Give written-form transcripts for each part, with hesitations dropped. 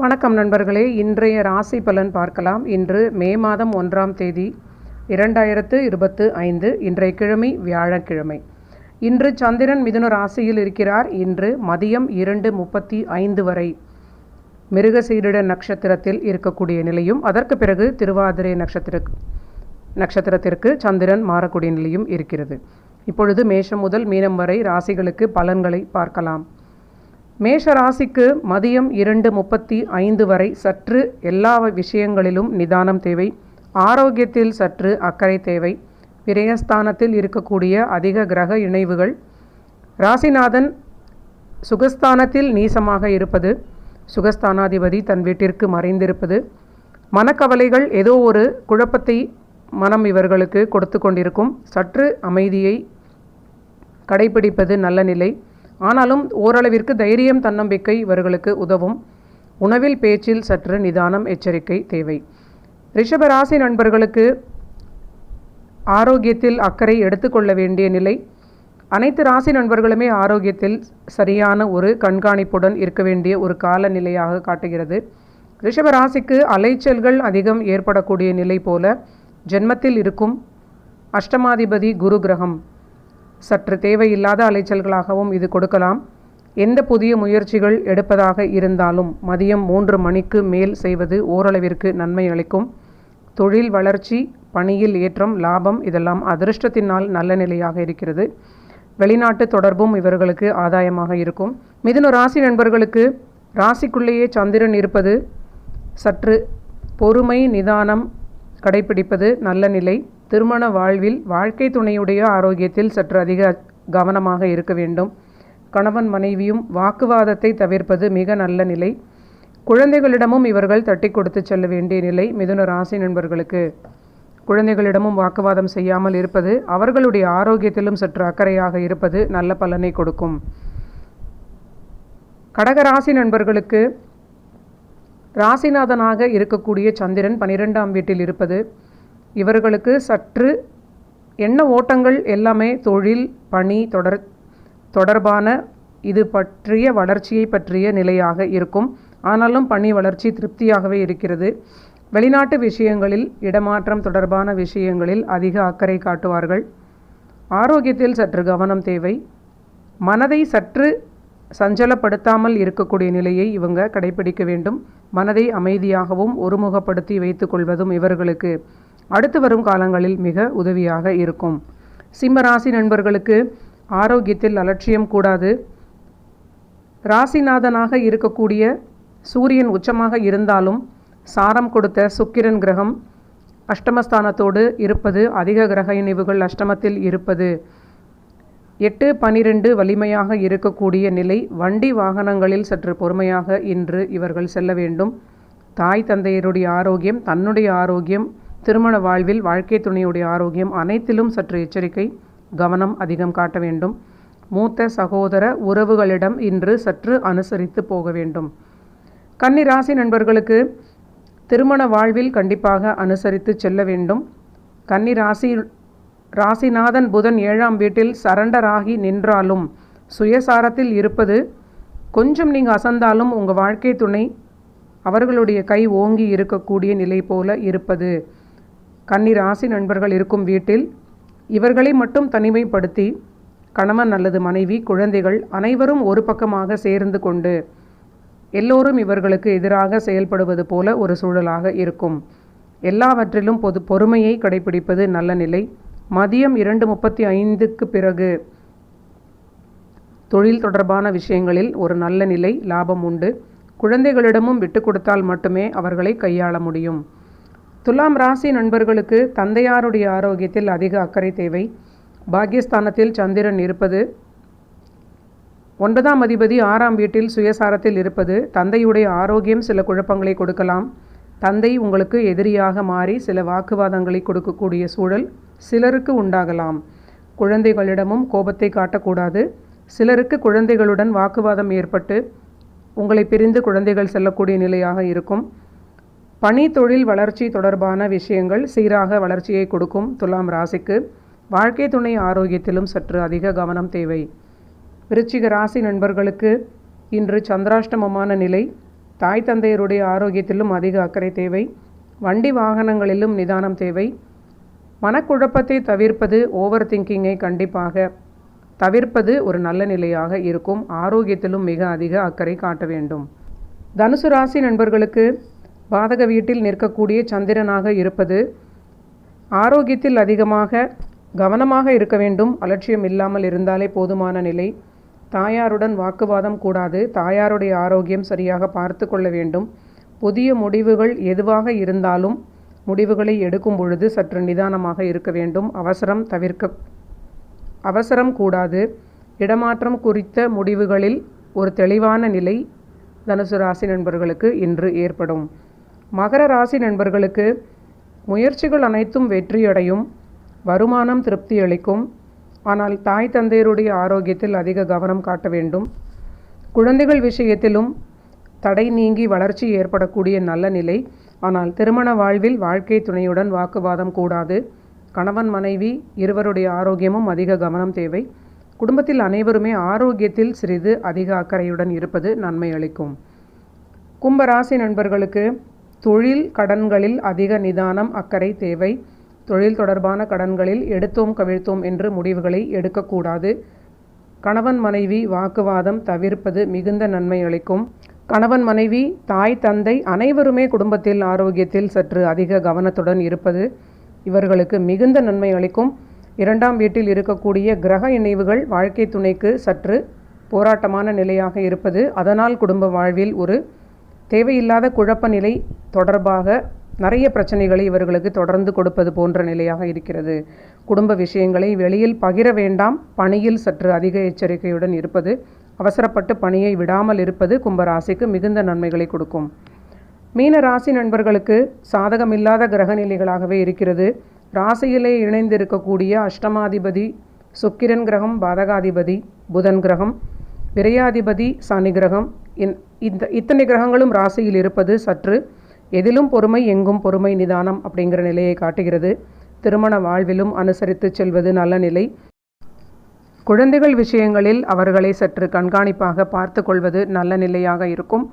வணக்கம் நண்பர்களே, இன்றைய ராசி பலன் பார்க்கலாம். இன்று மே மாதம் 1ஆம் தேதி 2025. இன்றைய கிழமை வியாழக்கிழமை. இன்று சந்திரன் மிதுன ராசியில் இருக்கிறார். இன்று மதியம் 2:35 வரை மிருகசீரிட நட்சத்திரத்தில் இருக்கக்கூடிய நிலையும், அதற்கு பிறகு திருவாதிரை நட்சத்திரத்திற்கு சந்திரன் மாறக்கூடிய நிலையும் இருக்கிறது. இப்பொழுது மேஷம் முதல் மீனம் வரை ராசிகளுக்கு பலன்களை பார்க்கலாம். மேஷ ராசிக்கு மதியம் 2:35 வரை சற்று எல்லா விஷயங்களிலும் நிதானம் தேவை. ஆரோக்கியத்தில் சற்று அக்கறை தேவை. விரயஸ்தானத்தில் இருக்கக்கூடிய அதிக கிரக இணைவுகள், ராசிநாதன் சுகஸ்தானத்தில் நீசமாக இருப்பது, சுகஸ்தானாதிபதி தன் வீட்டிற்கு மறைந்திருப்பது, மனக்கவலைகள் ஏதோ ஒரு குழப்பத்தை மனம் இவர்களுக்கு கொடுத்து கொண்டிருக்கும். சற்று அமைதியை கடைபிடிப்பது நல்ல நிலை. ஆனாலும் ஓரளவிற்கு தைரியம் தன்னம்பிக்கை இவர்களுக்கு உதவும். உணவில் பேச்சில் சற்று நிதானம் எச்சரிக்கை தேவை. ரிஷபராசி நண்பர்களுக்கு ஆரோக்கியத்தில் அக்கறை எடுத்துக்கொள்ள வேண்டிய நிலை. அனைத்து ராசி நண்பர்களுமே ஆரோக்கியத்தில் சரியான ஒரு கண்காணிப்புடன் இருக்க வேண்டிய ஒரு கால நிலையாக காட்டுகிறது. ரிஷபராசிக்கு அலைச்சல்கள் அதிகம் ஏற்படக்கூடிய நிலை போல ஜென்மத்தில் இருக்கும் அஷ்டமாதிபதி குரு கிரகம் சற்று தேவையில்லாத அலைச்சல்களாகவும் இது கொடுக்கலாம். எந்த புதிய முயற்சிகள் எடுப்பதாக இருந்தாலும் மதியம் 3 மணிக்கு மேல் செய்வது ஓரளவிற்கு நன்மை அளிக்கும். தொழில் வளர்ச்சி, பணியில் ஏற்றம், லாபம் இதெல்லாம் அதிர்ஷ்டத்தினால் நல்ல நிலையாக இருக்கிறது. வெளிநாட்டு தொடர்பும் இவர்களுக்கு ஆதாயமாக இருக்கும். மிதுன ராசி நண்பர்களுக்கு ராசிக்குள்ளேயே சந்திரன் இருப்பது, சற்று பொறுமை நிதானம் கடைபிடிப்பது நல்ல நிலை. திருமண வாழ்வில் வாழ்க்கை துணையுடைய ஆரோக்கியத்தில் சற்று அதிக கவனமாக இருக்க வேண்டும். கணவன் மனைவியும் வாக்குவாதத்தை தவிர்ப்பது மிக நல்ல நிலை. குழந்தைகளிடமும் இவர்கள் தட்டி கொடுத்து செல்ல வேண்டிய நிலை. மிதுன ராசி நண்பர்களுக்கு குழந்தைகளிடமும் வாக்குவாதம் செய்யாமல் இருப்பது, அவர்களுடைய ஆரோக்கியத்திலும் சற்று அக்கறையாக இருப்பது நல்ல பலனை கொடுக்கும். கடகராசி நண்பர்களுக்கு ராசிநாதனாக இருக்கக்கூடிய சந்திரன் 12ஆம் வீட்டில் இருப்பது, இவர்களுக்கு சற்று எண்ண ஓட்டங்கள் எல்லாமே தொழில் பணி தொடர்பான இது பற்றிய வளர்ச்சியை பற்றிய நிலையாக இருக்கும். ஆனாலும் பணி வளர்ச்சி திருப்தியாகவே இருக்கிறது. வெளிநாட்டு விஷயங்களில், இடமாற்றம் தொடர்பான விஷயங்களில் அதிக அக்கறை காட்டுவார்கள். ஆரோக்கியத்தில் சற்று கவனம் தேவை. மனதை சற்று சஞ்சலப்படுத்தாமல் இருக்கக்கூடிய நிலையை இவங்க கடைபிடிக்க வேண்டும். மனதை அமைதியாகவும் ஒருமுகப்படுத்தி வைத்துக் கொள்வதும் இவர்களுக்கு அடுத்து வரும் காலங்களில் மிக உதவியாக இருக்கும். சிம்மராசி நண்பர்களுக்கு ஆரோக்கியத்தில் அலட்சியம் கூடாது. ராசிநாதனாக இருக்கக்கூடிய சூரியன் உச்சமாக இருந்தாலும் சாரம் கொடுத்த சுக்கிரன் கிரகம் அஷ்டமஸ்தானத்தோடு இருப்பது, அதிக கிரக இணைவுகள் அஷ்டமத்தில் இருப்பது, 8-12 வலிமையாக இருக்கக்கூடிய நிலை. வண்டி வாகனங்களில் சற்று பொறுமையாக இன்று இவர்கள் செல்ல வேண்டும். தாய் தந்தையருடைய ஆரோக்கியம், தன்னுடைய ஆரோக்கியம், திருமண வாழ்வில் வாழ்க்கை துணையுடைய ஆரோக்கியம் அனைத்திலும் சற்று எச்சரிக்கை கவனம் அதிகம் காட்ட வேண்டும். மூத்த சகோதர உறவுகளிடம் இன்று சற்று அனுசரித்து போக வேண்டும். கன்னி ராசி நண்பர்களுக்கு திருமண வாழ்வில் கண்டிப்பாக அனுசரித்து செல்ல வேண்டும். கன்னி ராசிநாதன் புதன் 7ஆம் வீட்டில் சரண்டராகி நின்றாலும் சுயசாரத்தில் இருப்பது, கொஞ்சம் நீங்கள் அசந்தாலும் உங்கள் வாழ்க்கை துணை அவர்களுடைய கை ஓங்கி இருக்கக்கூடிய நிலை போல இருப்பது. கன்னி ராசி நண்பர்கள் இருக்கும் வீட்டில் இவர்களை மட்டும் தனிமைப்படுத்தி கணவன் அல்லது மனைவி, குழந்தைகள் அனைவரும் ஒரு பக்கமாக சேர்ந்து கொண்டு எல்லோரும் இவர்களுக்கு எதிராக செயல்படுவது போல ஒரு சூழலாக இருக்கும். எல்லாவற்றிலும் பொறுமையை கடைபிடிப்பது நல்ல நிலை. மதியம் 2:35க்கு பிறகு தொழில் தொடர்பான விஷயங்களில் ஒரு நல்ல நிலை, லாபம் உண்டு. குழந்தைகளிடமும் விட்டு கொடுத்தால் மட்டுமே அவர்களை கையாள முடியும். துலாம் ராசி நண்பர்களுக்கு தந்தையாருடைய ஆரோக்கியத்தில் அதிக அக்கறை தேவை. பாக்கியஸ்தானத்தில் சந்திரன் இருப்பது, 9ஆம் அதிபதி 6ஆம் வீட்டில் சுயசாரத்தில் இருப்பது, தந்தையுடைய ஆரோக்கியம் சில குழப்பங்களை கொடுக்கலாம். தந்தை உங்களுக்கு எதிரியாக மாறி சில வாக்குவாதங்களை கொடுக்கக்கூடிய சூழல் சிலருக்கு உண்டாகலாம். குழந்தைகளிடமும் கோபத்தை காட்டக்கூடாது. சிலருக்கு குழந்தைகளுடன் வாக்குவாதம் ஏற்பட்டு உங்களை பிரிந்து குழந்தைகள் செல்லக்கூடிய நிலையாக இருக்கும். பணி தொழில் வளர்ச்சி தொடர்பான விஷயங்கள் சீராக வளர்ச்சியை கொடுக்கும். துலாம் ராசிக்கு வாழ்க்கை துணை ஆரோக்கியத்திலும் சற்று அதிக கவனம் தேவை. விருச்சிக ராசி நண்பர்களுக்கு இன்று சந்திராஷ்டமமான நிலை. தாய் தந்தையருடைய ஆரோக்கியத்திலும் அதிக அக்கறை தேவை. வண்டி வாகனங்களிலும் நிதானம் தேவை. மனக்குழப்பத்தை தவிர்ப்பது, ஓவர் திங்கிங்கை கண்டிப்பாக தவிர்ப்பது ஒரு நல்ல நிலையாக இருக்கும். ஆரோக்கியத்திலும் மிக அதிக அக்கறை காட்ட வேண்டும். தனுசு ராசி நண்பர்களுக்கு பாதக வீட்டில் நிற்கக்கூடிய சந்திரனாக இருப்பது ஆரோக்கியத்தில் அதிகமாக கவனமாக இருக்க வேண்டும். அலட்சியம் இல்லாமல் இருந்தாலே போதுமான நிலை. தாயாருடன் வாக்குவாதம் கூடாது. தாயாருடைய ஆரோக்கியம் சரியாக பார்த்து கொள்ள வேண்டும். புதிய முடிவுகள் எதுவாக இருந்தாலும் முடிவுகளை எடுக்கும் பொழுது சற்று நிதானமாக இருக்க வேண்டும். அவசரம் கூடாது. இடமாற்றம் குறித்த முடிவுகளில் ஒரு தெளிவான நிலை தனுசு ராசி நண்பர்களுக்கு இன்று ஏற்படும். மகர ராசி நண்பர்களுக்கு முயற்சிகள் அனைத்தும் வெற்றியடையும். வருமானம் திருப்தி அளிக்கும். ஆனால் தாய் தந்தையருடைய ஆரோக்கியத்தில் அதிக கவனம் காட்ட வேண்டும். குழந்தைகள் விஷயத்திலும் தடை நீங்கி வளர்ச்சி ஏற்படக்கூடிய நல்ல நிலை. ஆனால் திருமண வாழ்வில் வாழ்க்கை துணையுடன் வாக்குவாதம் கூடாது. கணவன் மனைவி இருவருடைய ஆரோக்கியமும் அதிக கவனம் தேவை. குடும்பத்தில் அனைவருமே ஆரோக்கியத்தில் சிறிது அதிக அக்கறையுடன் இருப்பது நன்மை அளிக்கும். கும்பராசி நண்பர்களுக்கு தொழில் கடன்களில் அதிக நிதானம் அக்கறை தேவை. தொழில் தொடர்பான கடன்களில் எடுத்தோம் கவிழ்த்தோம் என்று முடிவுகளை எடுக்கக்கூடாது. கணவன் மனைவி வாக்குவாதம் தவிர்ப்பது மிகுந்த நன்மை அளிக்கும். கணவன் மனைவி தாய் தந்தை அனைவருமே குடும்பத்தில் ஆரோக்கியத்தில் சற்று அதிக கவனத்துடன் இருப்பது இவர்களுக்கு மிகுந்த நன்மை அளிக்கும். 2ஆம் வீட்டில் இருக்கக்கூடிய கிரக இணைவுகள் வாழ்க்கை துணைக்கு சற்று போராட்டமான நிலையாக இருப்பது, அதனால் குடும்ப வாழ்வில் ஒரு தேவையில்லாத குழப்ப நிலை தொடர்பாக நிறைய பிரச்சனைகளை இவர்களுக்கு தொடர்ந்து கொடுப்பது போன்ற நிலையாக இருக்கிறது. குடும்ப விஷயங்களை வெளியில் பகிர வேண்டாம். பணியில் சற்று அதிக எச்சரிக்கையுடன் இருப்பது, அவசரப்பட்டு பணியை விடாமல் இருப்பது கும்பராசிக்கு மிகுந்த நன்மைகளை கொடுக்கும். மீன ராசி நண்பர்களுக்கு சாதகமில்லாத கிரக நிலைகளாகவே இருக்கிறது. ராசியிலே இணைந்திருக்கக்கூடிய அஷ்டமாதிபதி சுக்கிரன் கிரகம், பாதகாதிபதி புதன் கிரகம், விரையாதிபதி சனி கிரகம், இத்தனை கிரகங்களும் ராசியில் இருப்பது சற்று எதிலும் பொறுமை எங்கும் பொறுமை நிதானம் அப்படிங்கிற நிலையை காட்டுகிறது. திருமண வாழ்விலும் அனுசரித்து செல்வது நல்ல நிலை. குழந்தைகள் விஷயங்களில் அவர்களை சற்று கண்காணிப்பாக பார்த்து கொள்வது நல்ல நிலையாக இருக்கும்.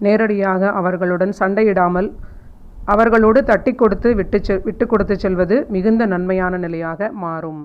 நேரடியாக அவர்களுடன் சண்டையிடாமல் அவர்களோடு தட்டி கொடுத்து விட்டு கொடுத்து செல்வது மிகுந்த நன்மையான நிலையாக மாறும்.